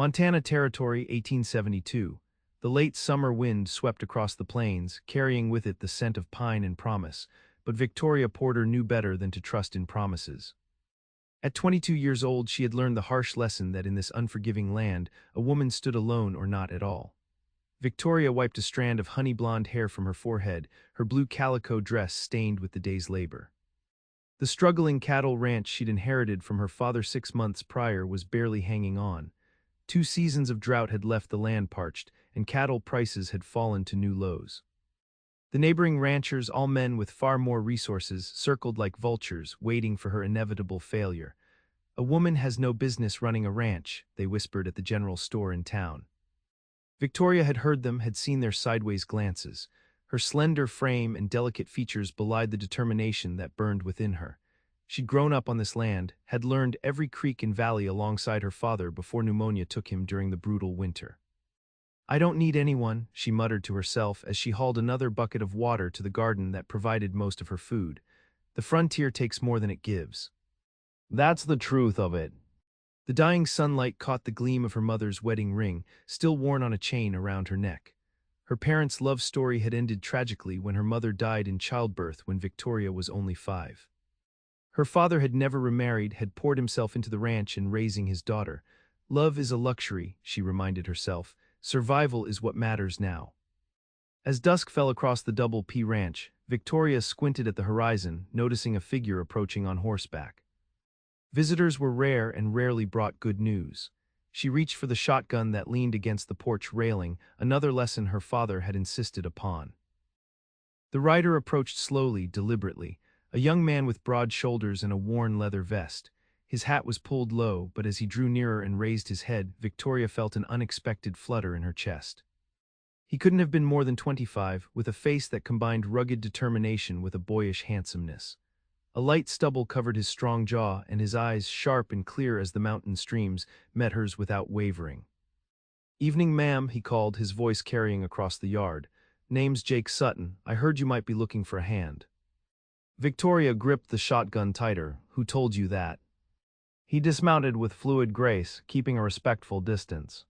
Montana Territory, 1872. The late summer wind swept across the plains, carrying with it the scent of pine and promise, but Victoria Porter knew better than to trust in promises. At 22 years old, she had learned the harsh lesson that in this unforgiving land, a woman stood alone or not at all. Victoria wiped a strand of honey-blonde hair from her forehead, her blue calico dress stained with the day's labor. The struggling cattle ranch she'd inherited from her father 6 months prior was barely hanging on. 2 seasons of drought had left the land parched, and cattle prices had fallen to new lows. The neighboring ranchers, all men with far more resources, circled like vultures, waiting for her inevitable failure. "A woman has no business running a ranch," they whispered at the general store in town. Victoria had heard them, had seen their sideways glances. Her slender frame and delicate features belied the determination that burned within her. She'd grown up on this land, had learned every creek and valley alongside her father before pneumonia took him during the brutal winter. "I don't need anyone," she muttered to herself as she hauled another bucket of water to the garden that provided most of her food. "The frontier takes more than it gives." That's the truth of it. The dying sunlight caught the gleam of her mother's wedding ring, still worn on a chain around her neck. Her parents' love story had ended tragically when her mother died in childbirth when Victoria was only 5. Her father had never remarried, had poured himself into the ranch and raising his daughter. "Love is a luxury," she reminded herself. "Survival is what matters now." As dusk fell across the Double P Ranch, Victoria squinted at the horizon, noticing a figure approaching on horseback. Visitors were rare and rarely brought good news. She reached for the shotgun that leaned against the porch railing, another lesson her father had insisted upon. The rider approached slowly, deliberately, a young man with broad shoulders and a worn leather vest. His hat was pulled low, but as he drew nearer and raised his head, Victoria felt an unexpected flutter in her chest. He couldn't have been more than 25, with a face that combined rugged determination with a boyish handsomeness. A light stubble covered his strong jaw, and his eyes, sharp and clear as the mountain streams, met hers without wavering. "Evening, ma'am," he called, his voice carrying across the yard. "Name's Jake Sutton. I heard you might be looking for a hand." Victoria gripped the shotgun tighter. "Who told you that?" He dismounted with fluid grace, keeping a respectful distance.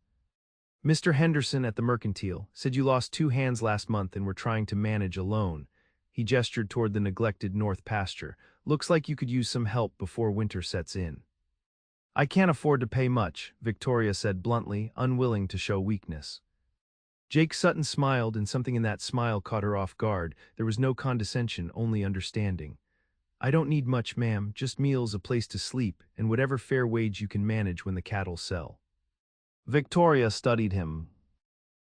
"Mr. Henderson at the Mercantile said you lost 2 hands last month and were trying to manage alone." He gestured toward the neglected north pasture. "Looks like you could use some help before winter sets in." "I can't afford to pay much," Victoria said bluntly, unwilling to show weakness. Jake Sutton smiled, and something in that smile caught her off guard. There was no condescension, only understanding. "I don't need much, ma'am, just meals, a place to sleep, and whatever fair wage you can manage when the cattle sell." Victoria studied him.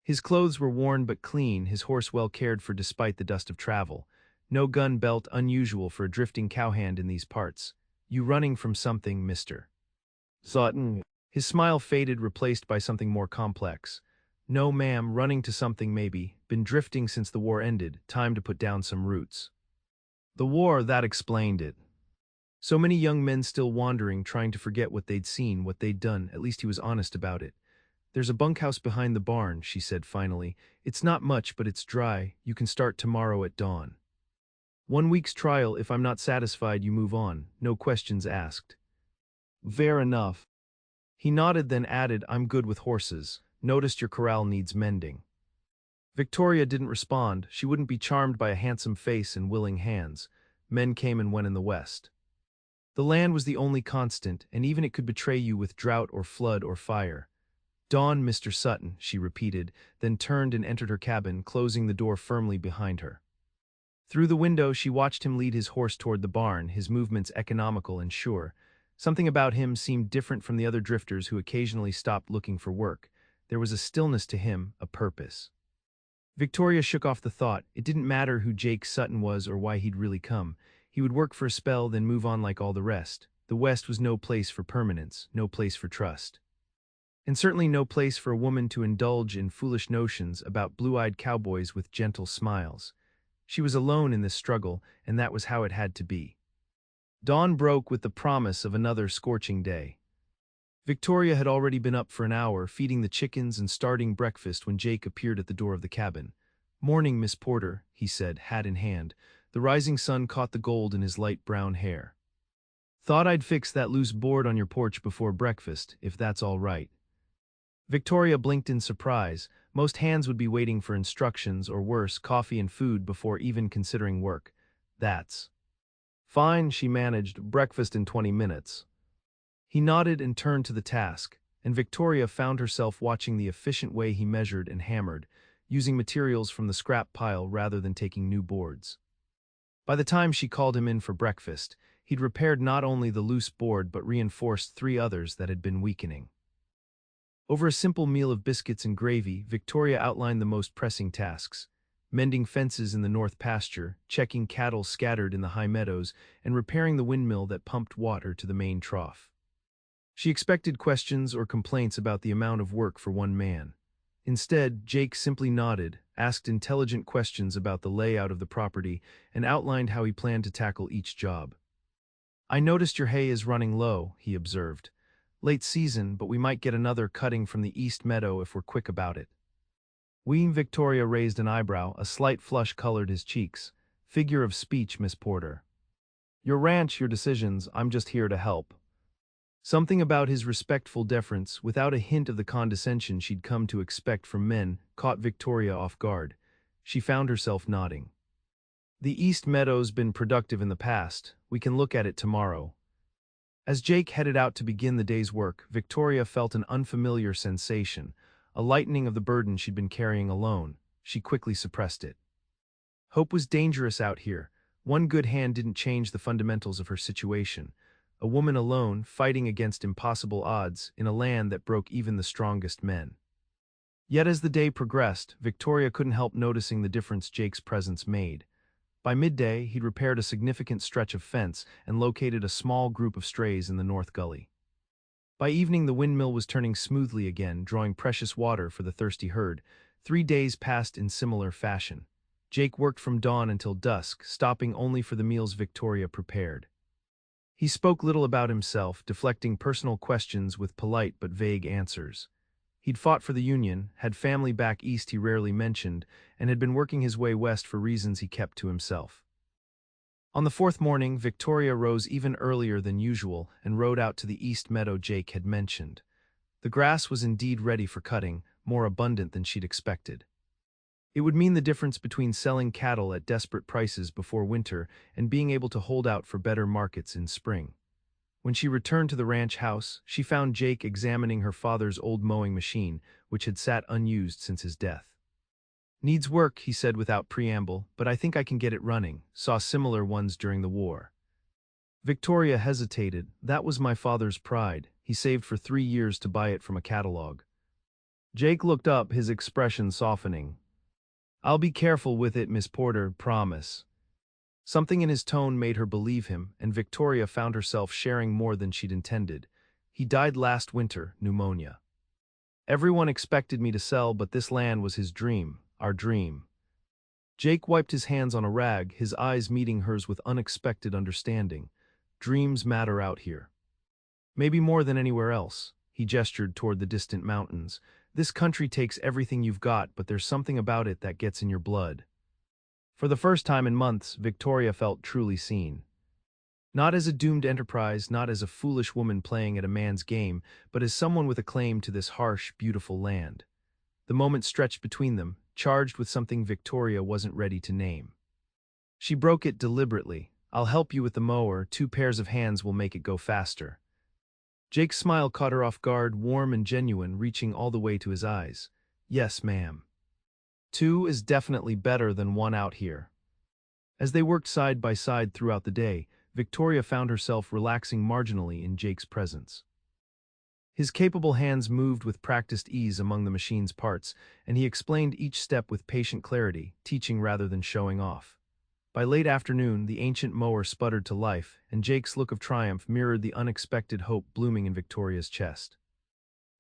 His clothes were worn but clean, his horse well cared for despite the dust of travel. No gun belt, unusual for a drifting cowhand in these parts. "You running from something, Mr. Sutton?" His smile faded, replaced by something more complex. "No, ma'am, running to something maybe. Been drifting since the war ended, time to put down some roots." The war, that explained it. So many young men still wandering, trying to forget what they'd seen, what they'd done. At least he was honest about it. "There's a bunkhouse behind the barn," she said finally. "It's not much, but it's dry. You can start tomorrow at dawn. 1 week's trial. If I'm not satisfied, you move on. No questions asked." "Fair enough." He nodded, then added, "I'm good with horses. Noticed your corral needs mending." Victoria didn't respond. She wouldn't be charmed by a handsome face and willing hands. Men came and went in the West. The land was the only constant, and even it could betray you with drought or flood or fire. "Dawn, Mr. Sutton," she repeated, then turned and entered her cabin, closing the door firmly behind her. Through the window, she watched him lead his horse toward the barn, his movements economical and sure. Something about him seemed different from the other drifters who occasionally stopped looking for work. There was a stillness to him, a purpose. Victoria shook off the thought. It didn't matter who Jake Sutton was or why he'd really come. He would work for a spell, then move on like all the rest. The West was no place for permanence, no place for trust. And certainly no place for a woman to indulge in foolish notions about blue-eyed cowboys with gentle smiles. She was alone in this struggle, and that was how it had to be. Dawn broke with the promise of another scorching day. Victoria had already been up for an hour, feeding the chickens and starting breakfast when Jake appeared at the door of the cabin. "Morning, Miss Porter," he said, hat in hand. The rising sun caught the gold in his light brown hair. "Thought I'd fix that loose board on your porch before breakfast, if that's all right." Victoria blinked in surprise. Most hands would be waiting for instructions or worse, coffee and food before even considering work. That's fine, she managed, breakfast in 20 minutes. He nodded and turned to the task, and Victoria found herself watching the efficient way he measured and hammered, using materials from the scrap pile rather than taking new boards. By the time she called him in for breakfast, he'd repaired not only the loose board but reinforced 3 others that had been weakening. Over a simple meal of biscuits and gravy, Victoria outlined the most pressing tasks: mending fences in the north pasture, checking cattle scattered in the high meadows, and repairing the windmill that pumped water to the main trough. She expected questions or complaints about the amount of work for one man. Instead, Jake simply nodded, asked intelligent questions about the layout of the property, and outlined how he planned to tackle each job. "I noticed your hay is running low," he observed. "Late season, but we might get another cutting from the east meadow if we're quick about it." Victoria raised an eyebrow, a slight flush colored his cheeks. "Figure of speech, Miss Porter. Your ranch, your decisions, I'm just here to help." Something about his respectful deference, without a hint of the condescension she'd come to expect from men, caught Victoria off guard. She found herself nodding. "The East Meadow's been productive in the past. We can look at it tomorrow." As Jake headed out to begin the day's work, Victoria felt an unfamiliar sensation, a lightening of the burden she'd been carrying alone. She quickly suppressed it. Hope was dangerous out here. One good hand didn't change the fundamentals of her situation. A woman alone, fighting against impossible odds, in a land that broke even the strongest men. Yet as the day progressed, Victoria couldn't help noticing the difference Jake's presence made. By midday, he'd repaired a significant stretch of fence and located a small group of strays in the north gully. By evening, the windmill was turning smoothly again, drawing precious water for the thirsty herd. 3 days passed in similar fashion. Jake worked from dawn until dusk, stopping only for the meals Victoria prepared. He spoke little about himself, deflecting personal questions with polite but vague answers. He'd fought for the Union, had family back east he rarely mentioned, and had been working his way west for reasons he kept to himself. On the 4th morning, Victoria rose even earlier than usual and rode out to the east meadow Jake had mentioned. The grass was indeed ready for cutting, more abundant than she'd expected. It would mean the difference between selling cattle at desperate prices before winter and being able to hold out for better markets in spring. When she returned to the ranch house, she found Jake examining her father's old mowing machine, which had sat unused since his death. "Needs work," he said without preamble, "but I think I can get it running. Saw similar ones during the war." Victoria hesitated. "That was my father's pride. He saved for 3 years to buy it from a catalog." Jake looked up, his expression softening. "I'll be careful with it, Miss Porter, promise." Something in his tone made her believe him, and Victoria found herself sharing more than she'd intended. "He died last winter, pneumonia. Everyone expected me to sell, but this land was his dream, our dream." Jake wiped his hands on a rag, his eyes meeting hers with unexpected understanding. "Dreams matter out here. Maybe more than anywhere else." He gestured toward the distant mountains. "This country takes everything you've got, but there's something about it that gets in your blood." For the first time in months, Victoria felt truly seen. Not as a doomed enterprise, not as a foolish woman playing at a man's game, but as someone with a claim to this harsh, beautiful land. The moment stretched between them, charged with something Victoria wasn't ready to name. She broke it deliberately. "I'll help you with the mower. 2 pairs of hands will make it go faster." Jake's smile caught her off guard, warm and genuine, reaching all the way to his eyes. "Yes, ma'am. 2 is definitely better than 1 out here." As they worked side by side throughout the day, Victoria found herself relaxing marginally in Jake's presence. His capable hands moved with practiced ease among the machine's parts, and he explained each step with patient clarity, teaching rather than showing off. By late afternoon, the ancient mower sputtered to life, and Jake's look of triumph mirrored the unexpected hope blooming in Victoria's chest.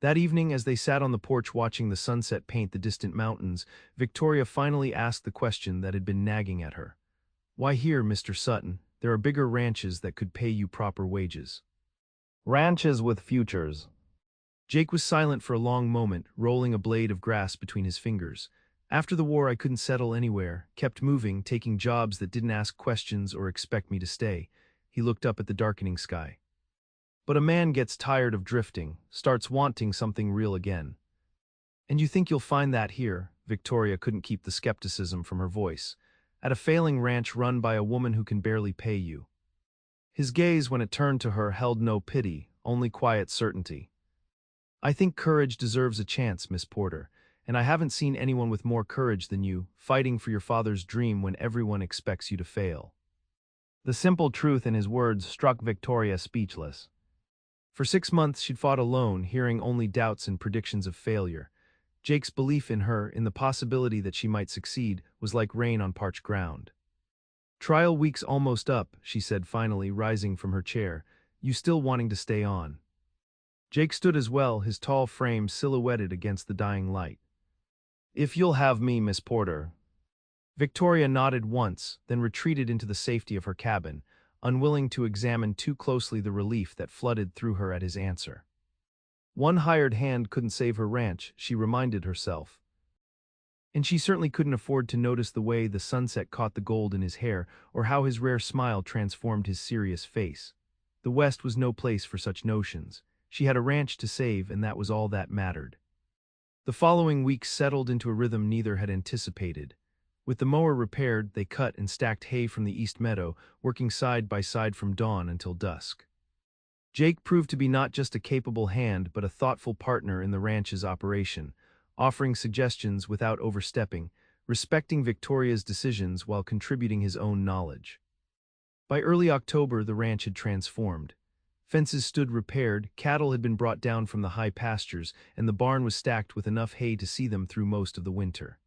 That evening, as they sat on the porch watching the sunset paint the distant mountains, Victoria finally asked the question that had been nagging at her. "Why here, Mr. Sutton? There are bigger ranches that could pay you proper wages." "Ranches with futures." Jake was silent for a long moment, rolling a blade of grass between his fingers. "After the war, I couldn't settle anywhere, kept moving, taking jobs that didn't ask questions or expect me to stay." He looked up at the darkening sky. "But a man gets tired of drifting, starts wanting something real again." And you think you'll find that here? Victoria couldn't keep the skepticism from her voice. At a failing ranch run by a woman who can barely pay you. His gaze, when it turned to her, held no pity, only quiet certainty. I think courage deserves a chance, Miss Porter, and I haven't seen anyone with more courage than you, fighting for your father's dream when everyone expects you to fail. The simple truth in his words struck Victoria speechless. For 6 months she'd fought alone, hearing only doubts and predictions of failure. Jake's belief in her, in the possibility that she might succeed, was like rain on parched ground. Trial week's almost up, she said finally, rising from her chair. You still wanting to stay on? Jake stood as well, his tall frame silhouetted against the dying light. If you'll have me, Miss Porter. Victoria nodded once, then retreated into the safety of her cabin, unwilling to examine too closely the relief that flooded through her at his answer. One hired hand couldn't save her ranch, she reminded herself. And she certainly couldn't afford to notice the way the sunset caught the gold in his hair, or how his rare smile transformed his serious face. The West was no place for such notions. She had a ranch to save, and that was all that mattered. The following week settled into a rhythm neither had anticipated. With the mower repaired, they cut and stacked hay from the east meadow, working side by side from dawn until dusk. Jake proved to be not just a capable hand but a thoughtful partner in the ranch's operation, offering suggestions without overstepping, respecting Victoria's decisions while contributing his own knowledge. By early October, the ranch had transformed. Fences stood repaired, cattle had been brought down from the high pastures, and the barn was stacked with enough hay to see them through most of the winter.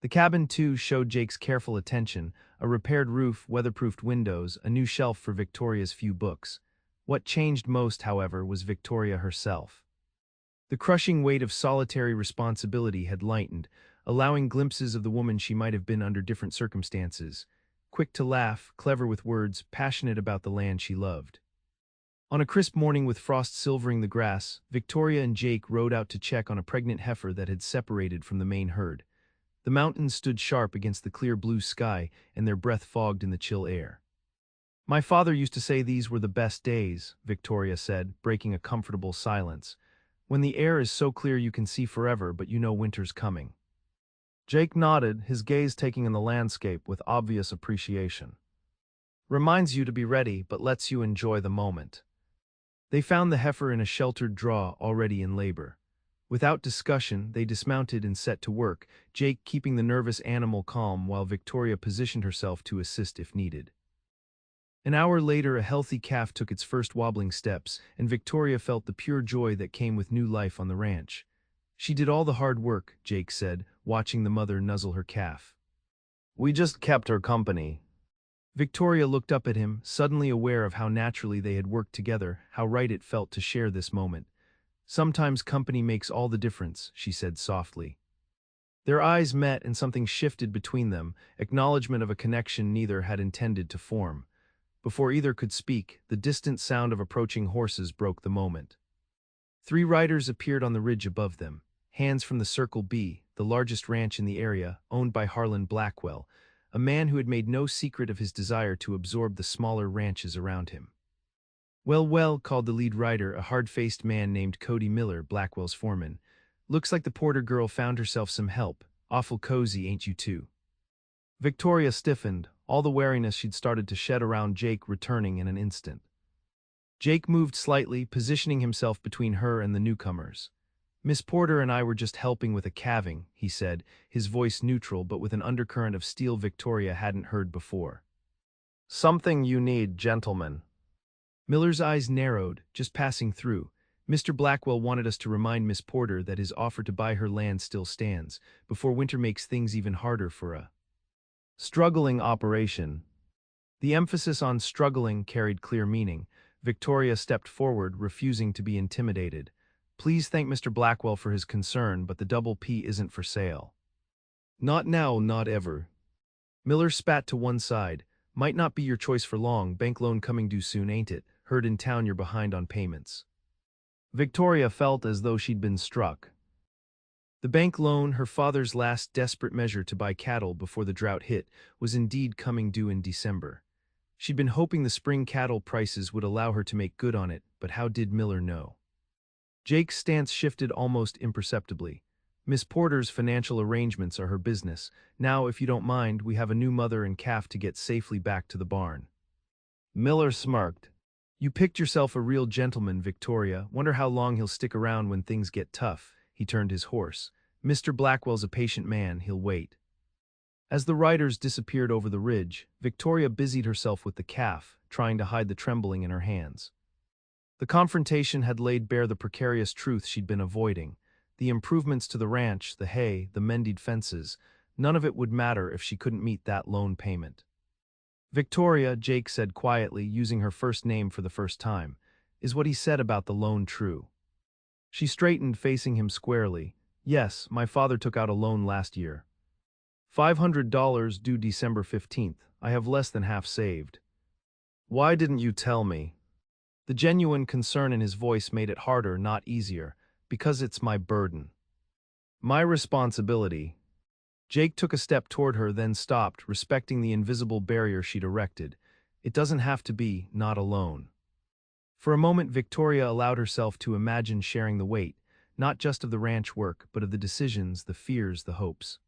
The cabin, too, showed Jake's careful attention: a repaired roof, weatherproofed windows, a new shelf for Victoria's few books. What changed most, however, was Victoria herself. The crushing weight of solitary responsibility had lightened, allowing glimpses of the woman she might have been under different circumstances: quick to laugh, clever with words, passionate about the land she loved. On a crisp morning with frost silvering the grass, Victoria and Jake rode out to check on a pregnant heifer that had separated from the main herd. The mountains stood sharp against the clear blue sky, and their breath fogged in the chill air. My father used to say these were the best days, Victoria said, breaking a comfortable silence. When the air is so clear you can see forever, but you know winter's coming. Jake nodded, his gaze taking in the landscape with obvious appreciation. Reminds you to be ready, but lets you enjoy the moment. They found the heifer in a sheltered draw, already in labor. Without discussion, they dismounted and set to work, Jake keeping the nervous animal calm while Victoria positioned herself to assist if needed. An hour later, a healthy calf took its first wobbling steps, and Victoria felt the pure joy that came with new life on the ranch. She did all the hard work, Jake said, watching the mother nuzzle her calf. We just kept her company. Victoria looked up at him, suddenly aware of how naturally they had worked together, how right it felt to share this moment. Sometimes company makes all the difference, she said softly. Their eyes met and something shifted between them, acknowledgement of a connection neither had intended to form. Before either could speak, the distant sound of approaching horses broke the moment. 3 riders appeared on the ridge above them, hands from the Circle B, the largest ranch in the area, owned by Harlan Blackwell, a man who had made no secret of his desire to absorb the smaller ranches around him. Well, well, called the lead rider, a hard-faced man named Cody Miller, Blackwell's foreman. Looks like the Porter girl found herself some help. Awful cozy, ain't you two? Victoria stiffened, all the wariness she'd started to shed around Jake returning in an instant. Jake moved slightly, positioning himself between her and the newcomers. Miss Porter and I were just helping with a calving, he said, his voice neutral but with an undercurrent of steel Victoria hadn't heard before. Something you need, gentlemen. Miller's eyes narrowed, just passing through. Mr. Blackwell wanted us to remind Miss Porter that his offer to buy her land still stands, before winter makes things even harder for a struggling operation. The emphasis on struggling carried clear meaning. Victoria stepped forward, refusing to be intimidated. Please thank Mr. Blackwell for his concern, but the double P isn't for sale. Not now, not ever. Miller spat to one side. Might not be your choice for long, bank loan coming due soon, ain't it? Heard in town you're behind on payments. Victoria felt as though she'd been struck. The bank loan, her father's last desperate measure to buy cattle before the drought hit, was indeed coming due in December. She'd been hoping the spring cattle prices would allow her to make good on it, but how did Miller know? Jake's stance shifted almost imperceptibly. Miss Porter's financial arrangements are her business. Now, if you don't mind, we have a new mother and calf to get safely back to the barn." Miller smirked. "You picked yourself a real gentleman, Victoria. Wonder how long he'll stick around when things get tough." He turned his horse. "Mr. Blackwell's a patient man, he'll wait." As the riders disappeared over the ridge, Victoria busied herself with the calf, trying to hide the trembling in her hands. The confrontation had laid bare the precarious truth she'd been avoiding. The improvements to the ranch, the hay, the mended fences, none of it would matter if she couldn't meet that loan payment. "Victoria," Jake said quietly, using her first name for the first time, "is what he said about the loan true?" She straightened, facing him squarely. "Yes, my father took out a loan last year. $500 due December 15th. I have less than half saved." "Why didn't you tell me?" The genuine concern in his voice made it harder, not easier. "Because it's my burden. My responsibility." Jake took a step toward her, then stopped, respecting the invisible barrier she'd erected. "It doesn't have to be, not alone." For a moment, Victoria allowed herself to imagine sharing the weight, not just of the ranch work, but of the decisions, the fears, the hopes.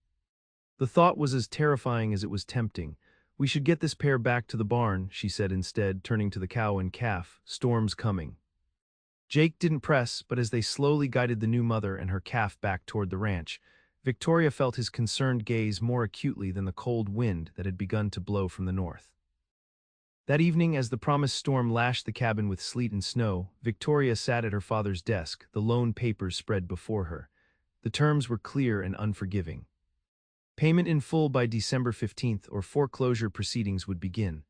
The thought was as terrifying as it was tempting. "We should get this pair back to the barn," she said instead, turning to the cow and calf. "Storm's coming." Jake didn't press, but as they slowly guided the new mother and her calf back toward the ranch, Victoria felt his concerned gaze more acutely than the cold wind that had begun to blow from the north. That evening, as the promised storm lashed the cabin with sleet and snow, Victoria sat at her father's desk, the loan papers spread before her. The terms were clear and unforgiving. Payment in full by December 15th, or foreclosure proceedings would begin.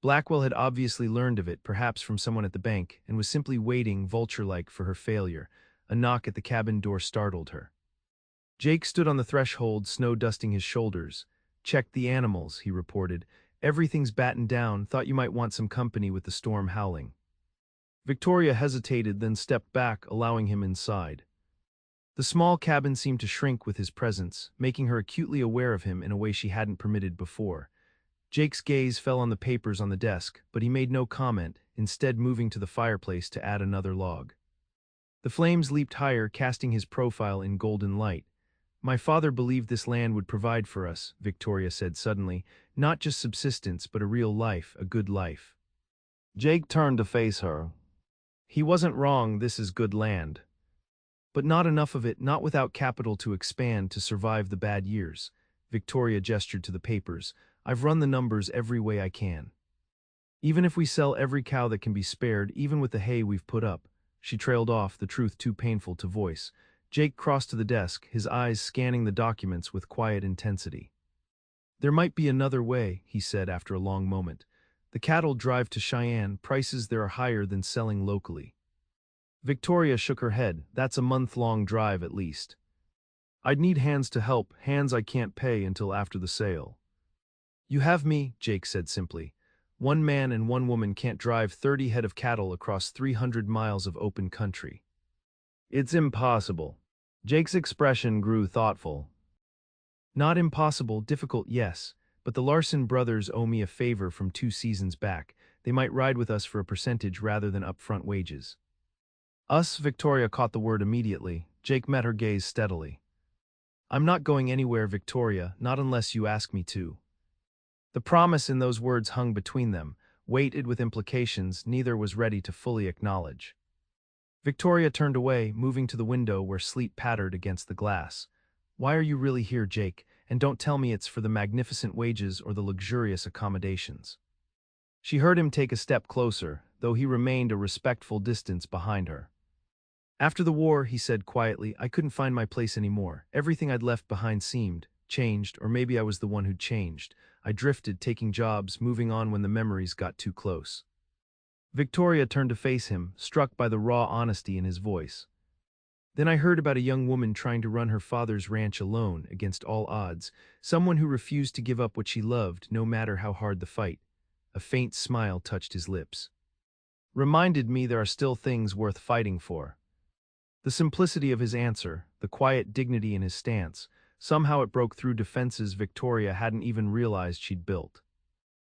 Blackwell had obviously learned of it, perhaps from someone at the bank, and was simply waiting, vulture-like, for her failure. A knock at the cabin door startled her. Jake stood on the threshold, snow dusting his shoulders. "Checked the animals," he reported. "Everything's battened down. Thought you might want some company with the storm howling." Victoria hesitated, then stepped back, allowing him inside. The small cabin seemed to shrink with his presence, making her acutely aware of him in a way she hadn't permitted before. Jake's gaze fell on the papers on the desk, but he made no comment, instead moving to the fireplace to add another log. The flames leaped higher, casting his profile in golden light. "My father believed this land would provide for us," Victoria said suddenly. "Not just subsistence, but a real life, a good life." Jake turned to face her. "He wasn't wrong, this is good land. But not enough of it, not without capital to expand, to survive the bad years." Victoria gestured to the papers. "I've run the numbers every way I can. Even if we sell every cow that can be spared, even with the hay we've put up." She trailed off, the truth too painful to voice. Jake crossed to the desk, his eyes scanning the documents with quiet intensity. "There might be another way," he said after a long moment. "The cattle drive to Cheyenne, prices there are higher than selling locally." Victoria shook her head. "That's a month-long drive at least. I'd need hands to help, hands I can't pay until after the sale." "You have me," Jake said simply. "One man and one woman can't drive 30 head of cattle across 300 miles of open country." "It's impossible." Jake's expression grew thoughtful. "Not impossible, difficult, yes, but the Larson brothers owe me a favor from 2 seasons back. They might ride with us for a percentage rather than upfront wages." "Us?" Victoria caught the word immediately. Jake met her gaze steadily. "I'm not going anywhere, Victoria, not unless you ask me to." The promise in those words hung between them, weighted with implications neither was ready to fully acknowledge. Victoria turned away, moving to the window where sleet pattered against the glass. "Why are you really here, Jake? And don't tell me it's for the magnificent wages or the luxurious accommodations." She heard him take a step closer, though he remained a respectful distance behind her. "After the war," he said quietly, "I couldn't find my place anymore. Everything I'd left behind seemed changed, or maybe I was the one who'd changed. I drifted, taking jobs, moving on when the memories got too close." Victoria turned to face him, struck by the raw honesty in his voice. "Then I heard about a young woman trying to run her father's ranch alone, against all odds, someone who refused to give up what she loved, no matter how hard the fight." A faint smile touched his lips. "Reminded me there are still things worth fighting for." The simplicity of his answer, the quiet dignity in his stance, somehow it broke through defenses Victoria hadn't even realized she'd built.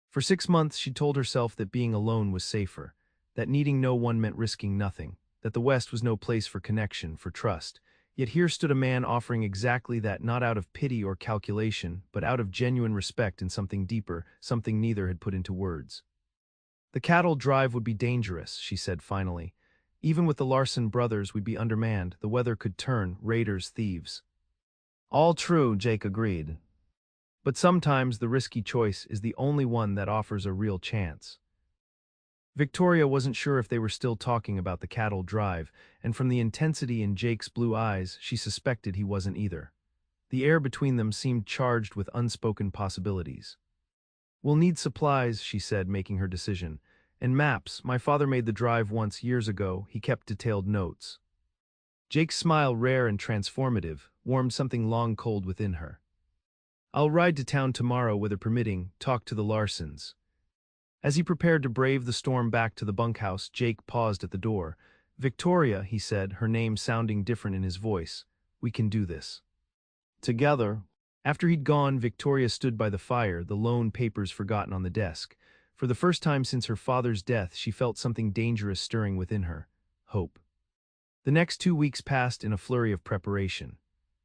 For 6 months she'd told herself that being alone was safer, that needing no one meant risking nothing, that the West was no place for connection, for trust. Yet here stood a man offering exactly that, not out of pity or calculation, but out of genuine respect and something deeper, something neither had put into words. The cattle drive would be dangerous, she said finally. Even with the Larson brothers, we'd be undermanned. The weather could turn, raiders, thieves. All true, Jake agreed. But sometimes the risky choice is the only one that offers a real chance. Victoria wasn't sure if they were still talking about the cattle drive, and from the intensity in Jake's blue eyes, she suspected he wasn't either. The air between them seemed charged with unspoken possibilities. We'll need supplies, she said, making her decision. And maps. My father made the drive once years ago. He kept detailed notes. Jake's smile, rare and transformative, warmed something long cold within her. I'll ride to town tomorrow, weather permitting, talk to the Larsons. As he prepared to brave the storm back to the bunkhouse, Jake paused at the door. Victoria, he said, her name sounding different in his voice. We can do this. Together. After he'd gone, Victoria stood by the fire, the lone papers forgotten on the desk. For the first time since her father's death, she felt something dangerous stirring within her. Hope. The next 2 weeks passed in a flurry of preparation.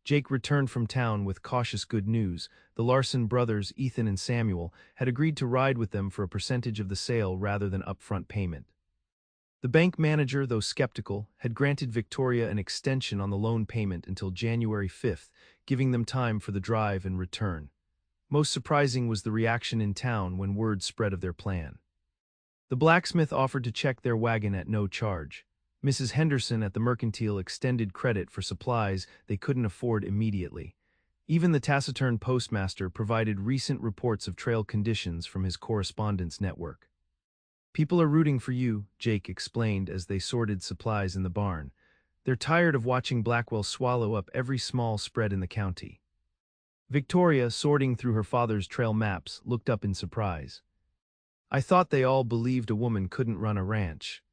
Jake returned from town with cautious good news. The Larson brothers, Ethan and Samuel, had agreed to ride with them for a percentage of the sale rather than upfront payment. The bank manager, though skeptical, had granted Victoria an extension on the loan payment until January 5th, giving them time for the drive and return. Most surprising was the reaction in town when word spread of their plan. The blacksmith offered to check their wagon at no charge. Mrs. Henderson at the mercantile extended credit for supplies they couldn't afford immediately. Even the taciturn postmaster provided recent reports of trail conditions from his correspondence network. People are rooting for you, Jake explained as they sorted supplies in the barn. They're tired of watching Blackwell swallow up every small spread in the county. Victoria, sorting through her father's trail maps, looked up in surprise. I thought they all believed a woman couldn't run a ranch.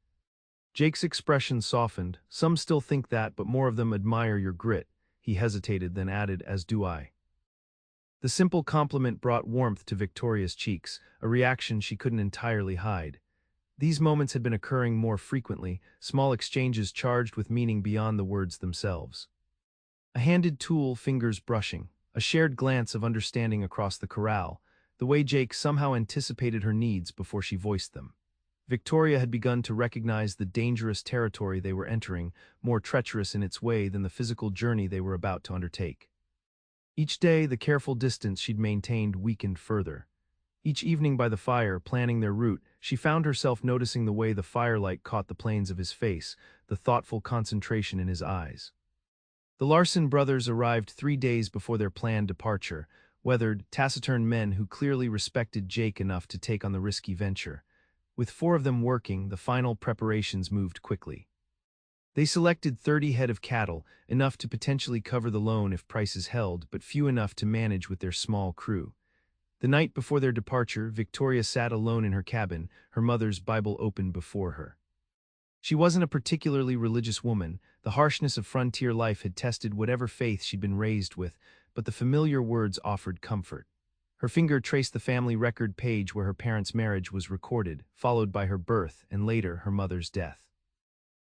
Jake's expression softened. Some still think that, but more of them admire your grit. He hesitated, then added, as do I. The simple compliment brought warmth to Victoria's cheeks, a reaction she couldn't entirely hide. These moments had been occurring more frequently, small exchanges charged with meaning beyond the words themselves. A handed tool, fingers brushing, a shared glance of understanding across the corral, the way Jake somehow anticipated her needs before she voiced them. Victoria had begun to recognize the dangerous territory they were entering, more treacherous in its way than the physical journey they were about to undertake. Each day, the careful distance she'd maintained weakened further. Each evening by the fire, planning their route, she found herself noticing the way the firelight caught the planes of his face, the thoughtful concentration in his eyes. The Larson brothers arrived 3 days before their planned departure, weathered, taciturn men who clearly respected Jake enough to take on the risky venture. With 4 of them working, the final preparations moved quickly. They selected 30 head of cattle, enough to potentially cover the loan if prices held, but few enough to manage with their small crew. The night before their departure, Victoria sat alone in her cabin, her mother's Bible open before her. She wasn't a particularly religious woman. The harshness of frontier life had tested whatever faith she'd been raised with, but the familiar words offered comfort. Her finger traced the family record page where her parents' marriage was recorded, followed by her birth and later her mother's death.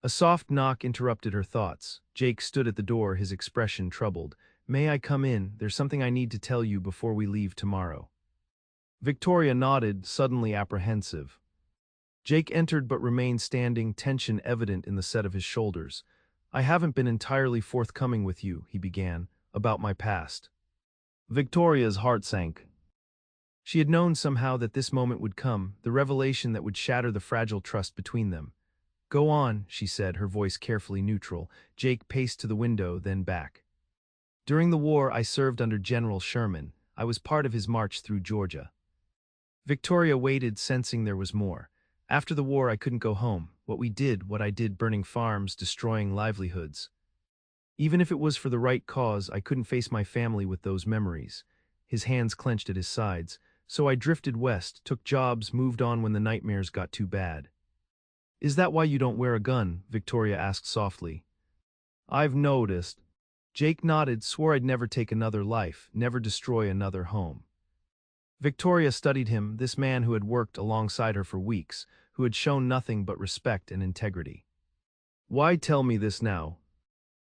A soft knock interrupted her thoughts. Jake stood at the door, his expression troubled. May I come in? There's something I need to tell you before we leave tomorrow. Victoria nodded, suddenly apprehensive. Jake entered but remained standing, tension evident in the set of his shoulders. I haven't been entirely forthcoming with you, he began, about my past. Victoria's heart sank. She had known somehow that this moment would come, the revelation that would shatter the fragile trust between them. Go on, she said, her voice carefully neutral. Jake paced to the window, then back. During the war, I served under General Sherman. I was part of his march through Georgia. Victoria waited, sensing there was more. After the war, I couldn't go home. What I did, burning farms, destroying livelihoods. Even if it was for the right cause, I couldn't face my family with those memories. His hands clenched at his sides. So I drifted west, took jobs, moved on when the nightmares got too bad. Is that why you don't wear a gun? Victoria asked softly. I've noticed. Jake nodded, swore I'd never take another life, never destroy another home. Victoria studied him, this man who had worked alongside her for weeks, who had shown nothing but respect and integrity. Why tell me this now?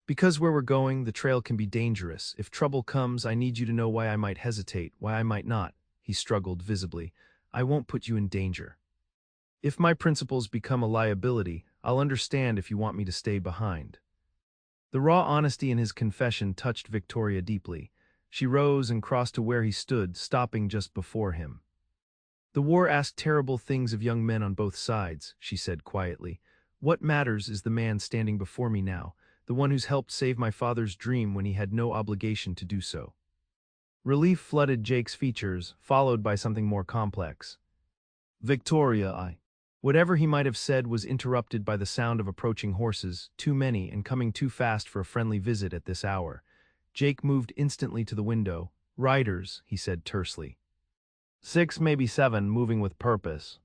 Because where we're going, the trail can be dangerous. If trouble comes, I need you to know why I might hesitate, why I might not. He struggled visibly. I won't put you in danger. If my principles become a liability, I'll understand if you want me to stay behind. The raw honesty in his confession touched Victoria deeply. She rose and crossed to where he stood, stopping just before him. The war asked terrible things of young men on both sides, she said quietly. What matters is the man standing before me now, the one who's helped save my father's dream when he had no obligation to do so. Relief flooded Jake's features, followed by something more complex. Victoria, Whatever he might have said was interrupted by the sound of approaching horses, too many and coming too fast for a friendly visit at this hour. Jake moved instantly to the window. Riders, he said tersely. 6, maybe 7, moving with purpose.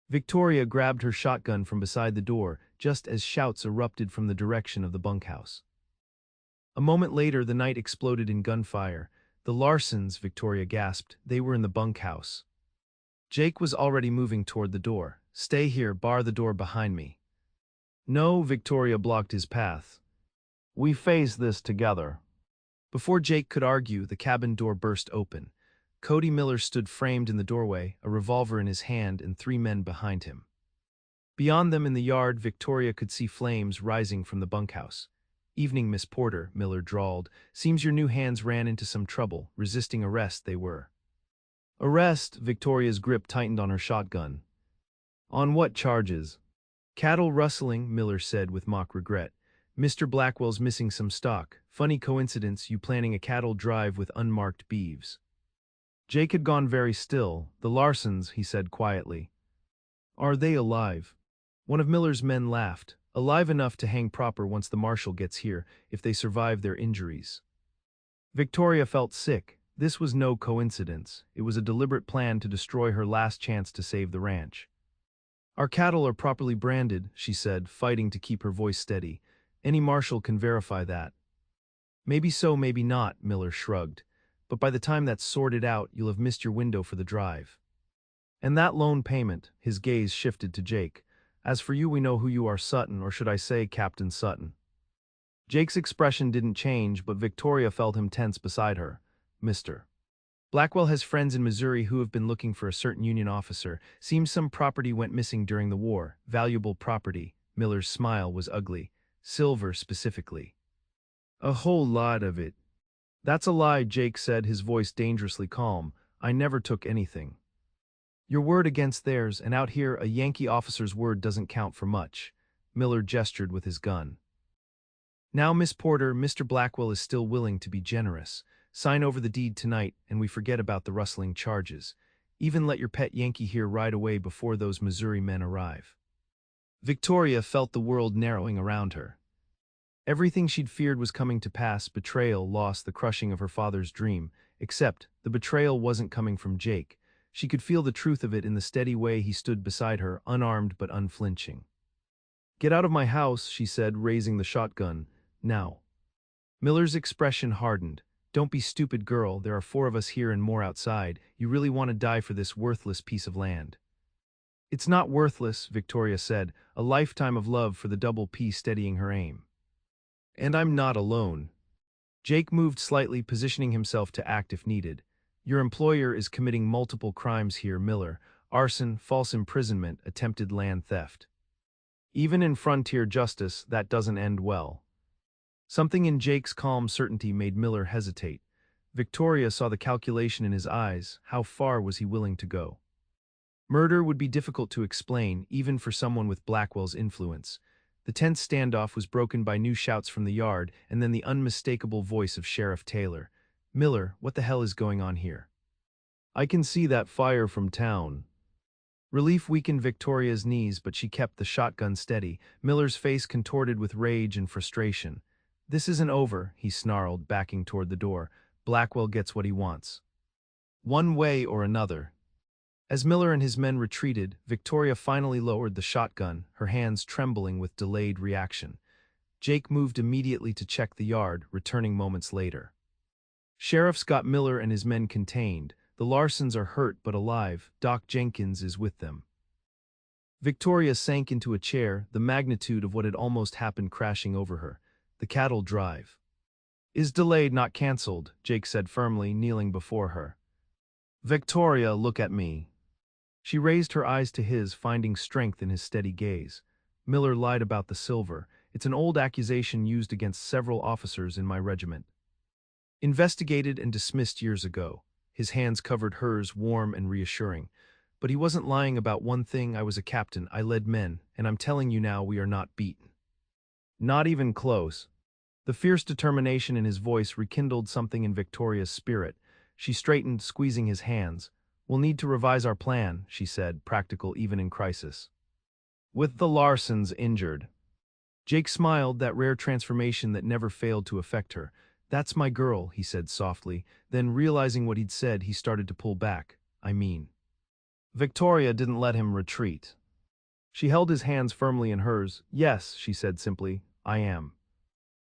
Victoria grabbed her shotgun from beside the door, just as shouts erupted from the direction of the bunkhouse. A moment later, the night exploded in gunfire. The Larsons, Victoria gasped. They were in the bunkhouse. Jake was already moving toward the door. Stay here, bar the door behind me. No, Victoria blocked his path. We face this together. Before Jake could argue, the cabin door burst open. Cody Miller stood framed in the doorway, a revolver in his hand and 3 men behind him. Beyond them in the yard, Victoria could see flames rising from the bunkhouse. Evening, Miss Porter, Miller drawled. Seems your new hands ran into some trouble. Resisting arrest they were. Arrest? Victoria's grip tightened on her shotgun. On what charges? Cattle rustling, Miller said with mock regret. Mr. Blackwell's missing some stock. Funny coincidence, you planning a cattle drive with unmarked beeves. Jake had gone very still. The Larsons, he said quietly. Are they alive? One of Miller's men laughed. Alive enough to hang proper once the marshal gets here, if they survive their injuries. Victoria felt sick. This was no coincidence. It was a deliberate plan to destroy her last chance to save the ranch. Our cattle are properly branded, she said, fighting to keep her voice steady. Any marshal can verify that. Maybe so, maybe not, Miller shrugged. But by the time that's sorted out, you'll have missed your window for the drive. And that loan payment, his gaze shifted to Jake. As for you, we know who you are, Sutton, or should I say Captain Sutton. Jake's expression didn't change, but Victoria felt him tense beside her. Mr. Blackwell has friends in Missouri who have been looking for a certain Union officer. Seems some property went missing during the war. Valuable property. Miller's smile was ugly. Silver specifically. A whole lot of it. That's a lie, Jake said, his voice dangerously calm. I never took anything. Your word against theirs, and out here a Yankee officer's word doesn't count for much. Miller gestured with his gun. Now, Miss Porter, Mr. Blackwell is still willing to be generous. Sign over the deed tonight, and we forget about the rustling charges. Even let your pet Yankee here ride away before those Missouri men arrive. Victoria felt the world narrowing around her. Everything she'd feared was coming to pass: betrayal, loss, the crushing of her father's dream. Except, the betrayal wasn't coming from Jake. She could feel the truth of it in the steady way he stood beside her, unarmed but unflinching. Get out of my house, she said, raising the shotgun. Now. Miller's expression hardened. Don't be stupid, girl. There are 4 of us here and more outside. You really want to die for this worthless piece of land? It's not worthless, Victoria said, a lifetime of love for the double P steadying her aim. And I'm not alone. Jake moved slightly, positioning himself to act if needed. Your employer is committing multiple crimes here, Miller. Arson, false imprisonment, attempted land theft. Even in frontier justice, that doesn't end well. Something in Jake's calm certainty made Miller hesitate. Victoria saw the calculation in his eyes. How far was he willing to go? Murder would be difficult to explain, even for someone with Blackwell's influence. The tense standoff was broken by new shouts from the yard, and then the unmistakable voice of Sheriff Taylor. Miller, what the hell is going on here? I can see that fire from town. Relief weakened Victoria's knees, but she kept the shotgun steady. Miller's face contorted with rage and frustration. This isn't over, he snarled, backing toward the door. Blackwell gets what he wants. One way or another. As Miller and his men retreated, Victoria finally lowered the shotgun, her hands trembling with delayed reaction. Jake moved immediately to check the yard, returning moments later. Sheriff's got Miller and his men contained. The Larsons are hurt but alive. Doc Jenkins is with them. Victoria sank into a chair, the magnitude of what had almost happened crashing over her. The cattle drive. Is delayed, not cancelled, Jake said firmly, kneeling before her. Victoria, look at me. She raised her eyes to his, finding strength in his steady gaze. Miller lied about the silver. It's an old accusation used against several officers in my regiment. Investigated and dismissed years ago. His hands covered hers, warm and reassuring. But he wasn't lying about one thing. I was a captain, I led men, and I'm telling you now we are not beaten. Not even close. The fierce determination in his voice rekindled something in Victoria's spirit. She straightened, squeezing his hands. We'll need to revise our plan, she said, practical even in crisis. With the Larsons injured. Jake smiled, that rare transformation that never failed to affect her. That's my girl, he said softly. Then, realizing what he'd said, he started to pull back. I mean. Victoria didn't let him retreat. She held his hands firmly in hers. Yes, she said simply, I am.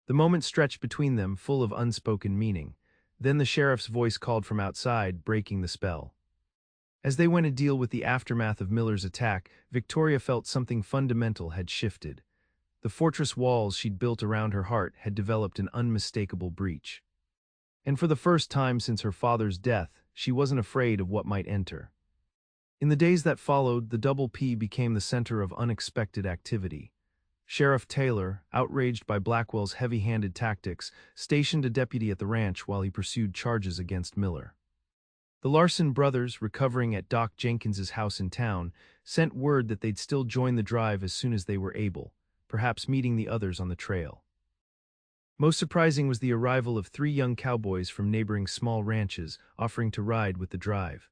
The moment stretched between them, full of unspoken meaning. Then the sheriff's voice called from outside, breaking the spell. As they went to deal with the aftermath of Miller's attack, Victoria felt something fundamental had shifted. The fortress walls she'd built around her heart had developed an unmistakable breach. And for the first time since her father's death, she wasn't afraid of what might enter. In the days that followed, the Double P became the center of unexpected activity. Sheriff Taylor, outraged by Blackwell's heavy-handed tactics, stationed a deputy at the ranch while he pursued charges against Miller. The Larson brothers, recovering at Doc Jenkins's house in town, sent word that they'd still join the drive as soon as they were able, perhaps meeting the others on the trail. Most surprising was the arrival of 3 young cowboys from neighboring small ranches, offering to ride with the drive.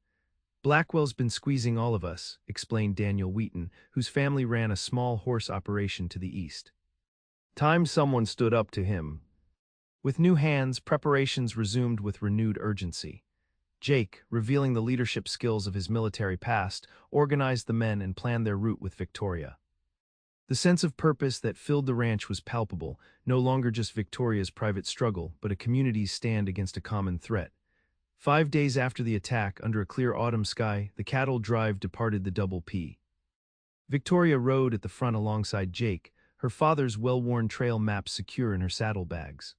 Blackwell's been squeezing all of us, explained Daniel Wheaton, whose family ran a small horse operation to the east. Time someone stood up to him. With new hands, preparations resumed with renewed urgency. Jake, revealing the leadership skills of his military past, organized the men and planned their route with Victoria. The sense of purpose that filled the ranch was palpable, no longer just Victoria's private struggle, but a community's stand against a common threat. 5 days after the attack, under a clear autumn sky, the cattle drive departed the Double P. Victoria rode at the front alongside Jake, her father's well-worn trail maps secure in her saddlebags.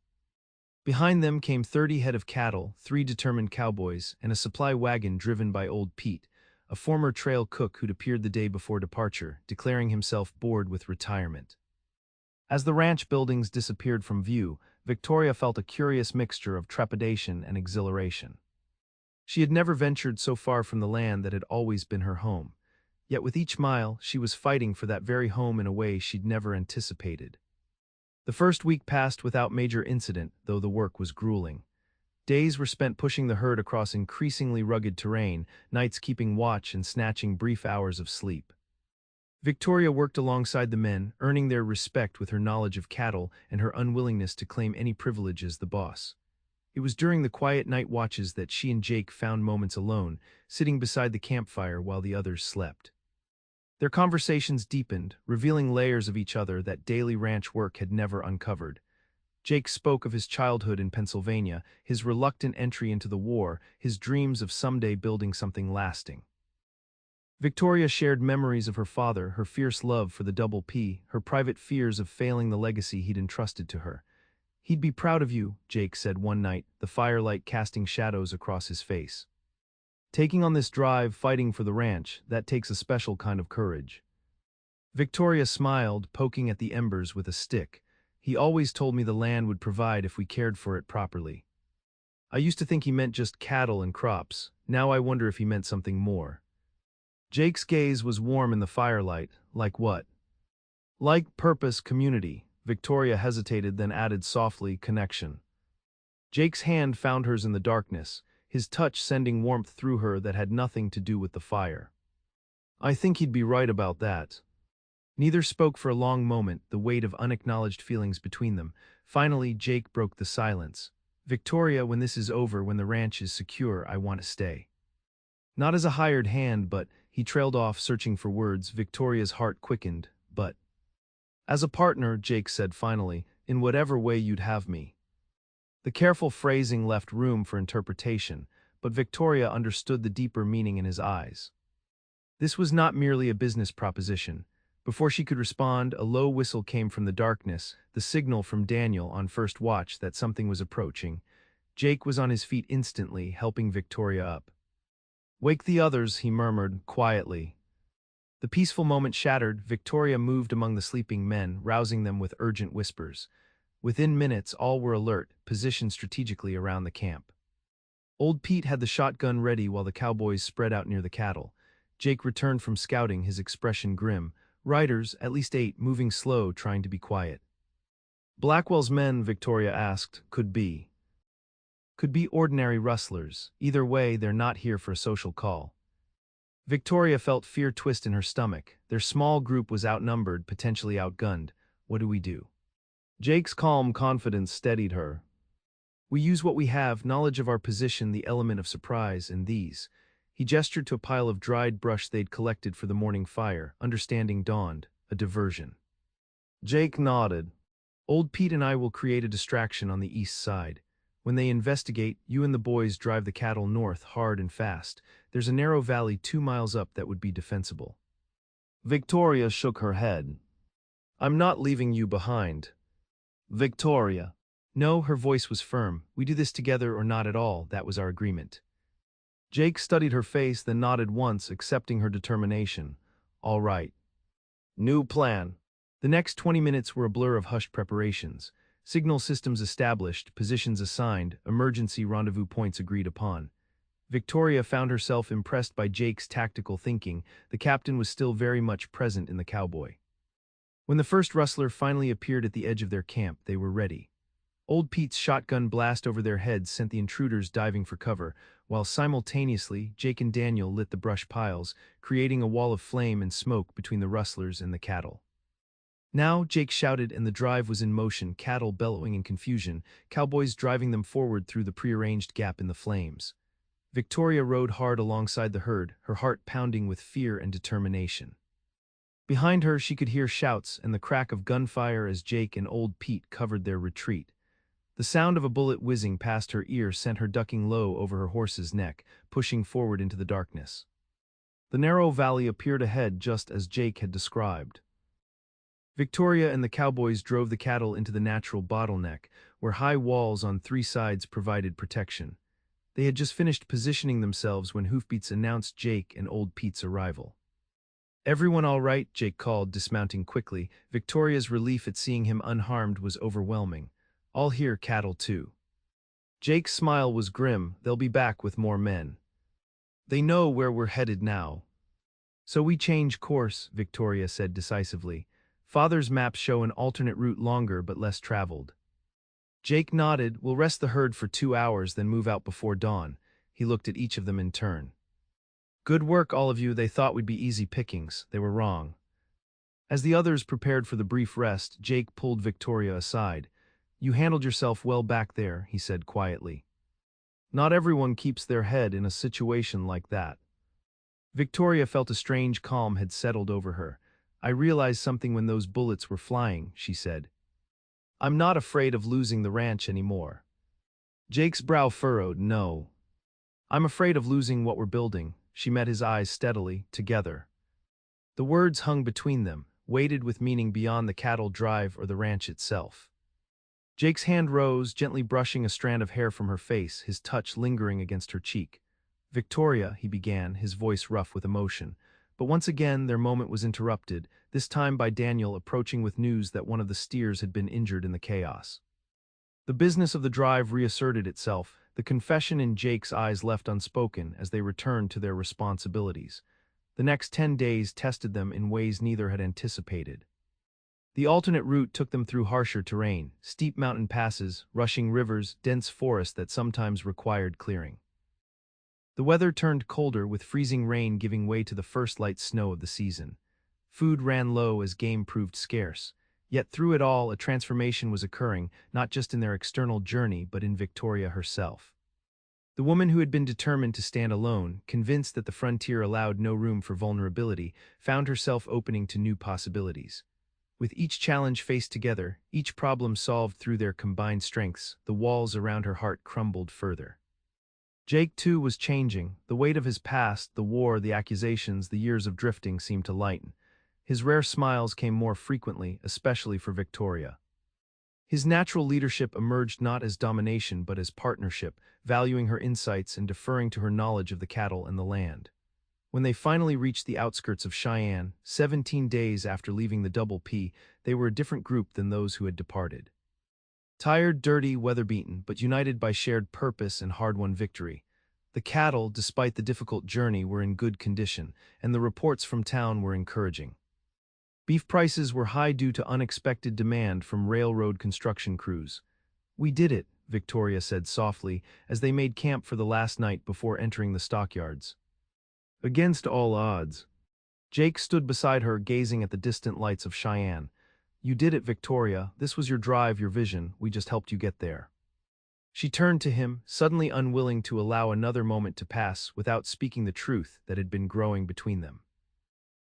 Behind them came 30 head of cattle, 3 determined cowboys, and a supply wagon driven by Old Pete, a former trail cook who'd appeared the day before departure, declaring himself bored with retirement. As the ranch buildings disappeared from view, Victoria felt a curious mixture of trepidation and exhilaration. She had never ventured so far from the land that had always been her home. Yet with each mile, she was fighting for that very home in a way she'd never anticipated. The first week passed without major incident, though the work was grueling. Days were spent pushing the herd across increasingly rugged terrain, nights keeping watch and snatching brief hours of sleep. Victoria worked alongside the men, earning their respect with her knowledge of cattle and her unwillingness to claim any privilege as the boss. It was during the quiet night watches that she and Jake found moments alone, sitting beside the campfire while the others slept. Their conversations deepened, revealing layers of each other that daily ranch work had never uncovered. Jake spoke of his childhood in Pennsylvania, his reluctant entry into the war, his dreams of someday building something lasting. Victoria shared memories of her father, her fierce love for the Double P, her private fears of failing the legacy he'd entrusted to her. He'd be proud of you, Jake said one night, the firelight casting shadows across his face. Taking on this drive, fighting for the ranch, that takes a special kind of courage. Victoria smiled, poking at the embers with a stick. He always told me the land would provide if we cared for it properly. I used to think he meant just cattle and crops. Now I wonder if he meant something more. Jake's gaze was warm in the firelight. Like what? Like purpose, community. Victoria hesitated, then added softly, connection. Jake's hand found hers in the darkness, his touch sending warmth through her that had nothing to do with the fire. I think he'd be right about that. Neither spoke for a long moment, the weight of unacknowledged feelings between them. Finally, Jake broke the silence. Victoria, when this is over, when the ranch is secure, I want to stay. Not as a hired hand, but, he trailed off, searching for words. Victoria's heart quickened, but. As a partner, Jake said finally, in whatever way you'd have me. The careful phrasing left room for interpretation, but Victoria understood the deeper meaning in his eyes. This was not merely a business proposition. Before she could respond, a low whistle came from the darkness, the signal from Daniel on first watch that something was approaching. Jake was on his feet instantly, helping Victoria up. "Wake the others," he murmured, quietly. The peaceful moment shattered, Victoria moved among the sleeping men, rousing them with urgent whispers. Within minutes, all were alert, positioned strategically around the camp. Old Pete had the shotgun ready while the cowboys spread out near the cattle. Jake returned from scouting, his expression grim. Riders, at least 8, moving slow, trying to be quiet. Blackwell's men, Victoria asked, could be. Could be ordinary rustlers. Either way, they're not here for a social call. Victoria felt fear twist in her stomach. Their small group was outnumbered, potentially outgunned. What do we do? Jake's calm confidence steadied her. We use what we have, knowledge of our position, the element of surprise, and these. He gestured to a pile of dried brush they'd collected for the morning fire. Understanding dawned. A diversion. Jake nodded. Old Pete and I will create a distraction on the east side. When they investigate, you and the boys drive the cattle north hard and fast. There's a narrow valley 2 miles up that would be defensible. Victoria shook her head. I'm not leaving you behind. Victoria. No, her voice was firm. We do this together or not at all, that was our agreement. Jake studied her face, then nodded once, accepting her determination. All right. New plan. The next 20 minutes were a blur of hushed preparations. Signal systems established, positions assigned, emergency rendezvous points agreed upon. Victoria found herself impressed by Jake's tactical thinking. The captain was still very much present in the cowboy. When the first rustler finally appeared at the edge of their camp, they were ready. Old Pete's shotgun blast over their heads sent the intruders diving for cover, while simultaneously Jake and Daniel lit the brush piles, creating a wall of flame and smoke between the rustlers and the cattle. Now, Jake shouted, and the drive was in motion, cattle bellowing in confusion, cowboys driving them forward through the prearranged gap in the flames. Victoria rode hard alongside the herd, her heart pounding with fear and determination. Behind her, she could hear shouts and the crack of gunfire as Jake and Old Pete covered their retreat. The sound of a bullet whizzing past her ear sent her ducking low over her horse's neck, pushing forward into the darkness. The narrow valley appeared ahead just as Jake had described. Victoria and the cowboys drove the cattle into the natural bottleneck, where high walls on 3 sides provided protection. They had just finished positioning themselves when hoofbeats announced Jake and Old Pete's arrival. "Everyone all right?" Jake called, dismounting quickly. Victoria's relief at seeing him unharmed was overwhelming. "All here, cattle too." Jake's smile was grim. "They'll be back with more men. They know where we're headed now." "So we change course," Victoria said decisively. "Father's maps show an alternate route, longer but less traveled." Jake nodded. "We'll rest the herd for 2 hours, then move out before dawn." He looked at each of them in turn. "Good work, all of you." They thought we'd be easy pickings. They were wrong. As the others prepared for the brief rest, Jake pulled Victoria aside. "You handled yourself well back there," he said quietly. "Not everyone keeps their head in a situation like that." Victoria felt a strange calm had settled over her. "I realized something when those bullets were flying," she said. "I'm not afraid of losing the ranch anymore." Jake's brow furrowed. "No. I'm afraid of losing what we're building." She met his eyes steadily. "Together." The words hung between them, weighted with meaning beyond the cattle drive or the ranch itself. Jake's hand rose, gently brushing a strand of hair from her face, his touch lingering against her cheek. "Victoria," he began, his voice rough with emotion. But once again their moment was interrupted, this time by Daniel approaching with news that one of the steers had been injured in the chaos. The business of the drive reasserted itself, the confession in Jake's eyes left unspoken as they returned to their responsibilities. The next 10 days tested them in ways neither had anticipated. The alternate route took them through harsher terrain, steep mountain passes, rushing rivers, dense forest that sometimes required clearing. The weather turned colder, with freezing rain giving way to the first light snow of the season. Food ran low as game proved scarce. Yet through it all, a transformation was occurring, not just in their external journey, but in Victoria herself. The woman who had been determined to stand alone, convinced that the frontier allowed no room for vulnerability, found herself opening to new possibilities. With each challenge faced together, each problem solved through their combined strengths, the walls around her heart crumbled further. Jake, too, was changing. The weight of his past, the war, the accusations, the years of drifting seemed to lighten. His rare smiles came more frequently, especially for Victoria. His natural leadership emerged not as domination but as partnership, valuing her insights and deferring to her knowledge of the cattle and the land. When they finally reached the outskirts of Cheyenne, 17 days after leaving the Double P, they were a different group than those who had departed. Tired, dirty, weather-beaten, but united by shared purpose and hard-won victory. The cattle, despite the difficult journey, were in good condition, and the reports from town were encouraging. Beef prices were high due to unexpected demand from railroad construction crews. "We did it," Victoria said softly, as they made camp for the last night before entering the stockyards. Against all odds. Jake stood beside her, gazing at the distant lights of Cheyenne. "You did it, Victoria. This was your drive, your vision. We just helped you get there." She turned to him, suddenly unwilling to allow another moment to pass without speaking the truth that had been growing between them.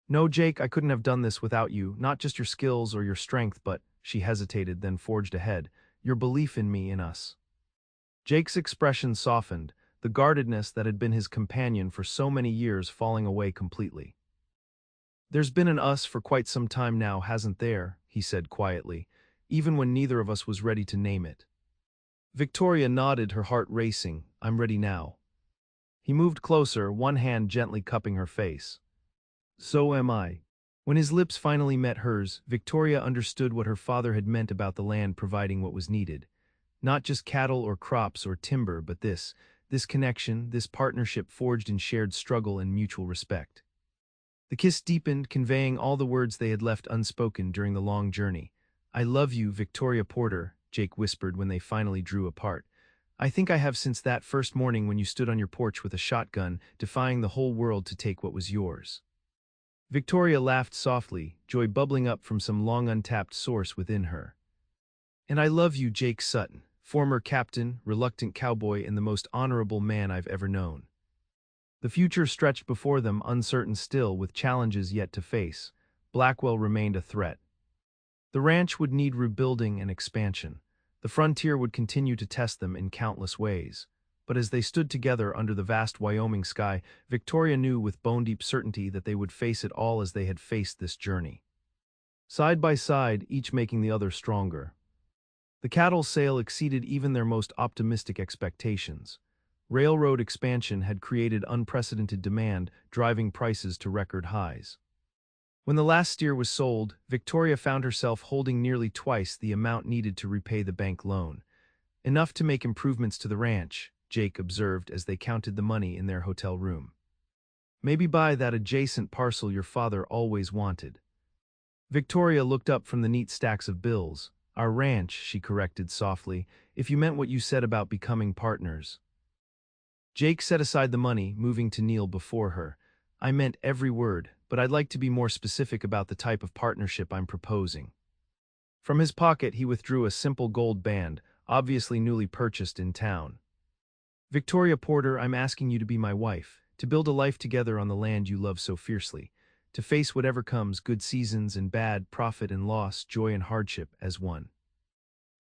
"No, Jake, I couldn't have done this without you, not just your skills or your strength, but," she hesitated, then forged ahead, "your belief in me, in us." Jake's expression softened, the guardedness that had been his companion for so many years falling away completely. "There's been an us for quite some time now, hasn't there?" he said quietly, even when neither of us was ready to name it. Victoria nodded, her heart racing. "I'm ready now." He moved closer, one hand gently cupping her face. "So am I." When his lips finally met hers, Victoria understood what her father had meant about the land providing what was needed. Not just cattle or crops or timber, but this connection, this partnership forged in shared struggle and mutual respect. The kiss deepened, conveying all the words they had left unspoken during the long journey. "I love you, Victoria Porter," Jake whispered when they finally drew apart. "I think I have since that first morning when you stood on your porch with a shotgun, defying the whole world to take what was yours." Victoria laughed softly, joy bubbling up from some long untapped source within her. "And I love you, Jake Sutton, former captain, reluctant cowboy, and the most honorable man I've ever known." The future stretched before them, uncertain still, with challenges yet to face. Blackwell remained a threat. The ranch would need rebuilding and expansion. The frontier would continue to test them in countless ways. But as they stood together under the vast Wyoming sky, Victoria knew with bone-deep certainty that they would face it all as they had faced this journey. Side by side, each making the other stronger. The cattle sale exceeded even their most optimistic expectations. Railroad expansion had created unprecedented demand, driving prices to record highs. When the last steer was sold, Victoria found herself holding nearly twice the amount needed to repay the bank loan. "Enough to make improvements to the ranch," Jake observed as they counted the money in their hotel room. "Maybe buy that adjacent parcel your father always wanted." Victoria looked up from the neat stacks of bills. "Our ranch," she corrected softly, "if you meant what you said about becoming partners." Jake set aside the money, moving to kneel before her. "I meant every word, but I'd like to be more specific about the type of partnership I'm proposing." From his pocket he withdrew a simple gold band, obviously newly purchased in town. "Victoria Porter, I'm asking you to be my wife, to build a life together on the land you love so fiercely, to face whatever comes, good seasons and bad, profit and loss, joy and hardship, as one."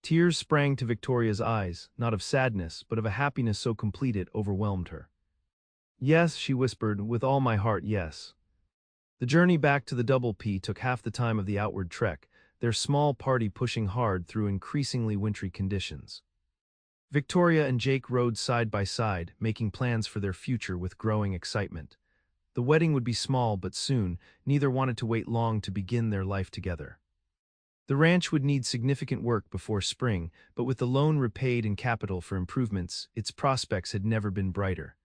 Tears sprang to Victoria's eyes, not of sadness, but of a happiness so complete it overwhelmed her. "Yes," she whispered, "with all my heart, yes." The journey back to the Double P took half the time of the outward trek, their small party pushing hard through increasingly wintry conditions. Victoria and Jake rode side by side, making plans for their future with growing excitement. The wedding would be small, but soon, neither wanted to wait long to begin their life together. The ranch would need significant work before spring, but with the loan repaid and capital for improvements, its prospects had never been brighter.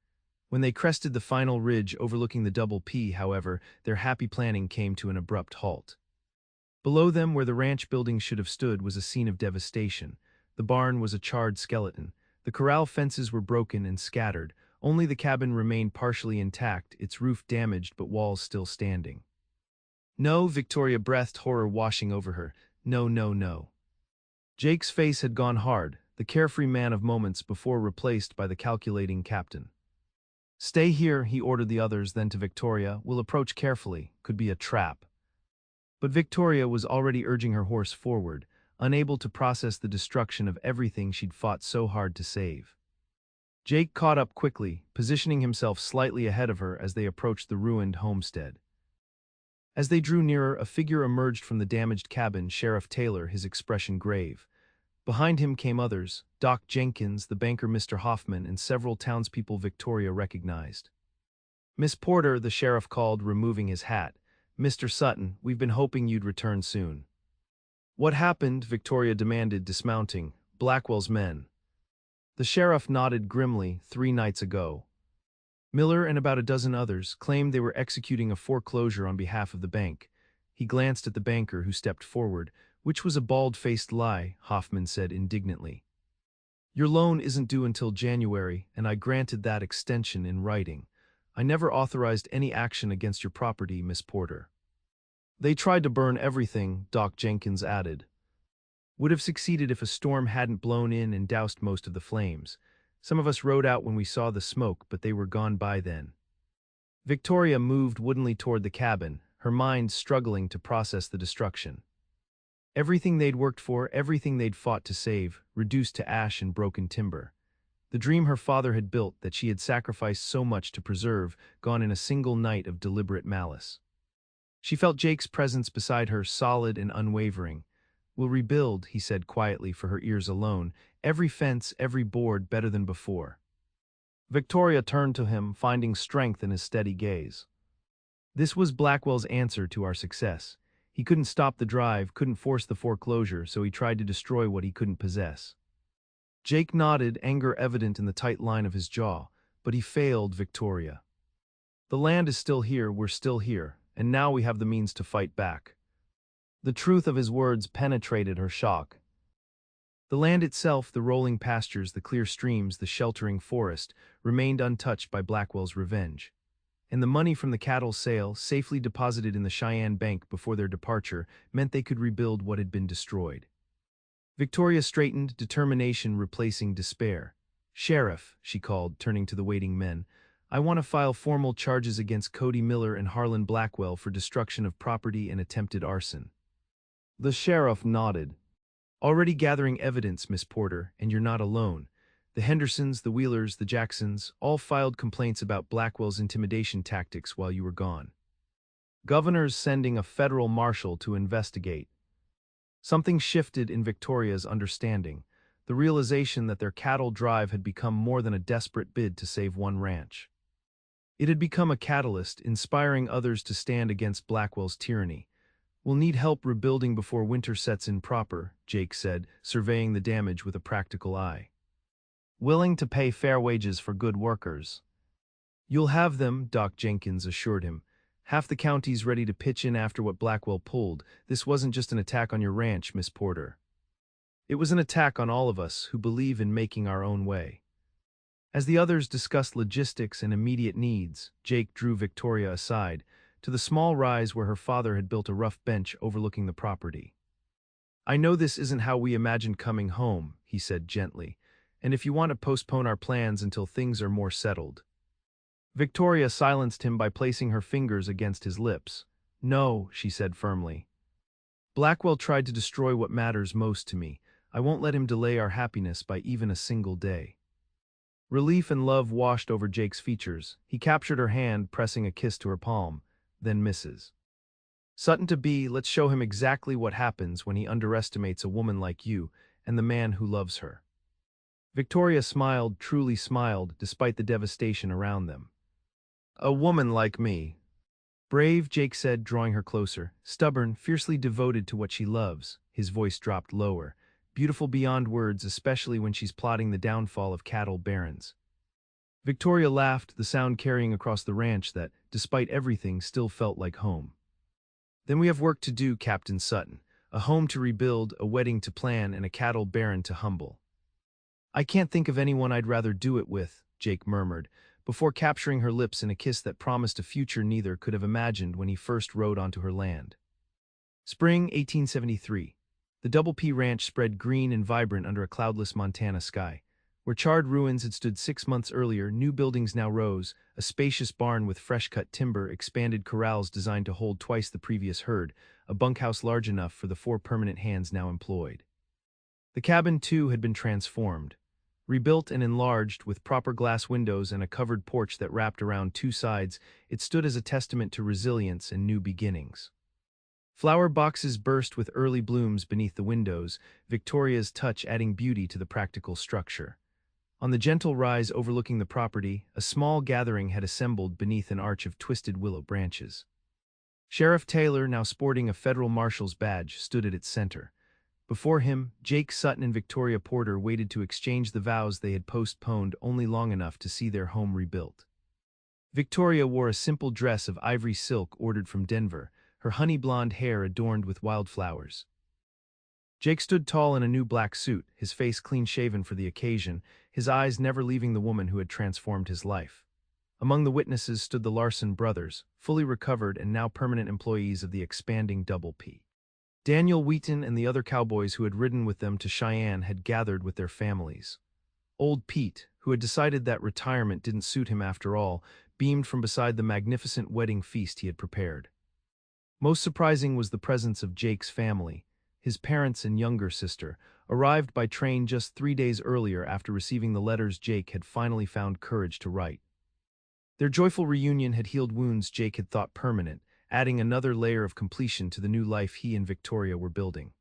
When they crested the final ridge overlooking the Double P, however, their happy planning came to an abrupt halt. Below them, where the ranch building should have stood, was a scene of devastation. The barn was a charred skeleton. The corral fences were broken and scattered. Only the cabin remained partially intact, its roof damaged but walls still standing. "No," Victoria breathed, horror washing over her. "No, no, no." Jake's face had gone hard, the carefree man of moments before replaced by the calculating captain. "Stay here," he ordered the others, then to Victoria. "We'll approach carefully. Could be a trap." But Victoria was already urging her horse forward, unable to process the destruction of everything she'd fought so hard to save. Jake caught up quickly, positioning himself slightly ahead of her as they approached the ruined homestead. As they drew nearer, a figure emerged from the damaged cabin, Sheriff Taylor, his expression grave. Behind him came others, Doc Jenkins, the banker Mr. Hoffman, and several townspeople Victoria recognized. "Miss Porter," the sheriff called, removing his hat. "Mr. Sutton, we've been hoping you'd return soon." "What happened?" Victoria demanded, dismounting. "Blackwell's men." The sheriff nodded grimly. 3 nights ago. Miller and about a dozen others claimed they were executing a foreclosure on behalf of the bank. He glanced at the banker, who stepped forward. "Which was a bald-faced lie," Hoffman said indignantly. "Your loan isn't due until January, and I granted that extension in writing. I never authorized any action against your property, Miss Porter." "They tried to burn everything," Doc Jenkins added. "Would have succeeded if a storm hadn't blown in and doused most of the flames. Some of us rode out when we saw the smoke, but they were gone by then." Victoria moved woodenly toward the cabin, her mind struggling to process the destruction. Everything they'd worked for, everything they'd fought to save, reduced to ash and broken timber. The dream her father had built, that she had sacrificed so much to preserve, gone in a single night of deliberate malice. She felt Jake's presence beside her, solid and unwavering. "We'll rebuild," he said quietly for her ears alone, "every fence, every board better than before." Victoria turned to him, finding strength in his steady gaze. "This was Blackwell's answer to our success. He couldn't stop the drive, couldn't force the foreclosure, so he tried to destroy what he couldn't possess." Jake nodded, anger evident in the tight line of his jaw. "But he failed, Victoria. The land is still here, we're still here, and now we have the means to fight back." The truth of his words penetrated her shock. The land itself, the rolling pastures, the clear streams, the sheltering forest, remained untouched by Blackwell's revenge. And the money from the cattle sale, safely deposited in the Cheyenne Bank before their departure, meant they could rebuild what had been destroyed. Victoria straightened, determination replacing despair. "Sheriff," she called, turning to the waiting men, "I want to file formal charges against Cody Miller and Harlan Blackwell for destruction of property and attempted arson." The sheriff nodded. "Already gathering evidence, Miss Porter, and you're not alone. The Hendersons, the Wheelers, the Jacksons, all filed complaints about Blackwell's intimidation tactics while you were gone. Governor's sending a federal marshal to investigate." Something shifted in Victoria's understanding, the realization that their cattle drive had become more than a desperate bid to save one ranch. It had become a catalyst, inspiring others to stand against Blackwell's tyranny. "We'll need help rebuilding before winter sets in proper," Jake said, surveying the damage with a practical eye. "Willing to pay fair wages for good workers." "You'll have them," Doc Jenkins assured him. "Half the county's ready to pitch in after what Blackwell pulled. This wasn't just an attack on your ranch, Miss Porter. It was an attack on all of us who believe in making our own way." As the others discussed logistics and immediate needs, Jake drew Victoria aside, to the small rise where her father had built a rough bench overlooking the property. "I know this isn't how we imagined coming home," he said gently, "and if you want to postpone our plans until things are more settled." Victoria silenced him by placing her fingers against his lips. "No," she said firmly. "Blackwell tried to destroy what matters most to me. I won't let him delay our happiness by even a single day." Relief and love washed over Jake's features. He captured her hand, pressing a kiss to her palm. Then Mrs. Sutton to be, let's show him exactly what happens when he underestimates a woman like you and the man who loves her. Victoria smiled, truly smiled, despite the devastation around them. "A woman like me." "Brave," Jake said, drawing her closer. "Stubborn, fiercely devoted to what she loves." His voice dropped lower. "Beautiful beyond words, especially when she's plotting the downfall of cattle barons." Victoria laughed, the sound carrying across the ranch that, despite everything, still felt like home. "Then we have work to do, Captain Sutton. A home to rebuild, a wedding to plan, and a cattle baron to humble." "I can't think of anyone I'd rather do it with," Jake murmured, before capturing her lips in a kiss that promised a future neither could have imagined when he first rode onto her land. Spring 1873. The Double P Ranch spread green and vibrant under a cloudless Montana sky. Where charred ruins had stood 6 months earlier, new buildings now rose, a spacious barn with fresh-cut timber, expanded corrals designed to hold twice the previous herd, a bunkhouse large enough for the 4 permanent hands now employed. The cabin, too, had been transformed. Rebuilt and enlarged with proper glass windows and a covered porch that wrapped around two sides, it stood as a testament to resilience and new beginnings. Flower boxes burst with early blooms beneath the windows, Victoria's touch adding beauty to the practical structure. On the gentle rise overlooking the property, a small gathering had assembled beneath an arch of twisted willow branches. Sheriff Taylor, now sporting a federal marshal's badge, stood at its center. Before him, Jake Sutton and Victoria Porter waited to exchange the vows they had postponed only long enough to see their home rebuilt. Victoria wore a simple dress of ivory silk ordered from Denver, her honey blonde hair adorned with wildflowers. Jake stood tall in a new black suit, his face clean-shaven for the occasion, his eyes never leaving the woman who had transformed his life. Among the witnesses stood the Larson brothers, fully recovered and now permanent employees of the expanding Double P. Daniel Wheaton and the other cowboys who had ridden with them to Cheyenne had gathered with their families. Old Pete, who had decided that retirement didn't suit him after all, beamed from beside the magnificent wedding feast he had prepared. Most surprising was the presence of Jake's family. His parents and younger sister, arrived by train just 3 days earlier after receiving the letters Jake had finally found courage to write. Their joyful reunion had healed wounds Jake had thought permanent, adding another layer of completion to the new life he and Victoria were building.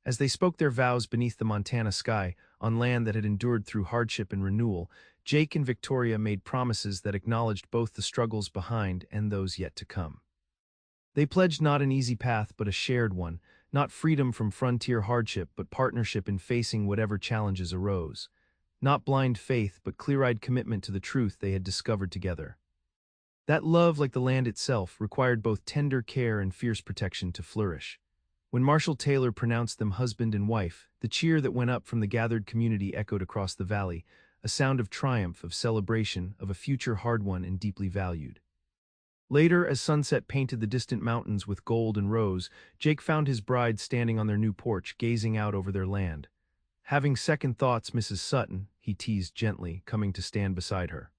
As they spoke their vows beneath the Montana sky, on land that had endured through hardship and renewal, Jake and Victoria made promises that acknowledged both the struggles behind and those yet to come. They pledged not an easy path but a shared one, not freedom from frontier hardship but partnership in facing whatever challenges arose. Not blind faith but clear-eyed commitment to the truth they had discovered together. That love, like the land itself, required both tender care and fierce protection to flourish. When Marshal Taylor pronounced them husband and wife, the cheer that went up from the gathered community echoed across the valley, a sound of triumph, of celebration, of a future hard-won and deeply valued. Later, as sunset painted the distant mountains with gold and rose, Jake found his bride standing on their new porch, gazing out over their land. "Having second thoughts, Mrs. Sutton," he teased gently, coming to stand beside her.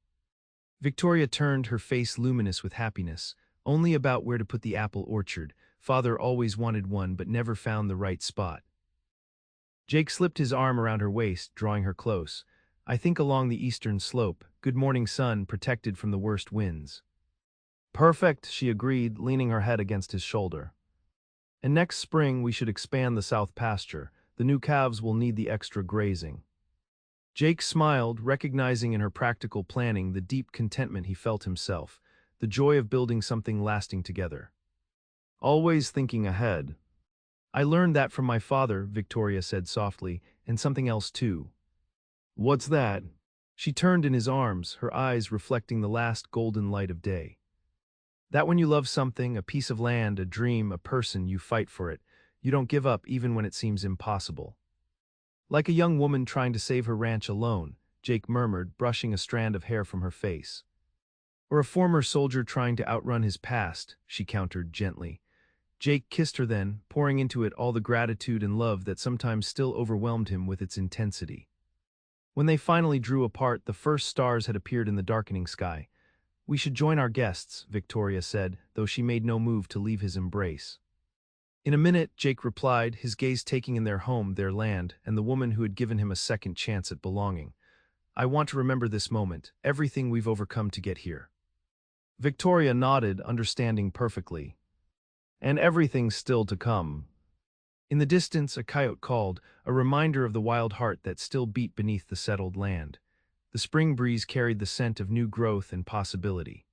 Victoria turned, her face luminous with happiness. "Only about where to put the apple orchard. Father always wanted one but never found the right spot." Jake slipped his arm around her waist, drawing her close. "I think along the eastern slope. Good morning sun, protected from the worst winds." "Perfect," she agreed, leaning her head against his shoulder. "And next spring we should expand the south pasture. The new calves will need the extra grazing." Jake smiled, recognizing in her practical planning the deep contentment he felt himself, the joy of building something lasting together. "Always thinking ahead." "I learned that from my father," Victoria said softly, "and something else too." "What's that?" She turned in his arms, her eyes reflecting the last golden light of day. "That when you love something, a piece of land, a dream, a person, you fight for it. You don't give up even when it seems impossible." "Like a young woman trying to save her ranch alone," Jake murmured, brushing a strand of hair from her face. "Or a former soldier trying to outrun his past," she countered gently. Jake kissed her then, pouring into it all the gratitude and love that sometimes still overwhelmed him with its intensity. When they finally drew apart, the first stars had appeared in the darkening sky. "We should join our guests," Victoria said, though she made no move to leave his embrace. "In a minute," Jake replied, his gaze taking in their home, their land, and the woman who had given him a second chance at belonging. "I want to remember this moment, everything we've overcome to get here." Victoria nodded, understanding perfectly. "And everything's still to come." In the distance, a coyote called, a reminder of the wild heart that still beat beneath the settled land. The spring breeze carried the scent of new growth and possibility.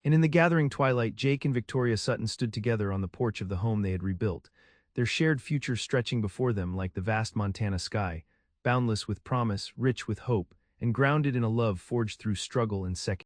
And in the gathering twilight, Jake and Victoria Sutton stood together on the porch of the home they had rebuilt, their shared future stretching before them like the vast Montana sky, boundless with promise, rich with hope, and grounded in a love forged through struggle and second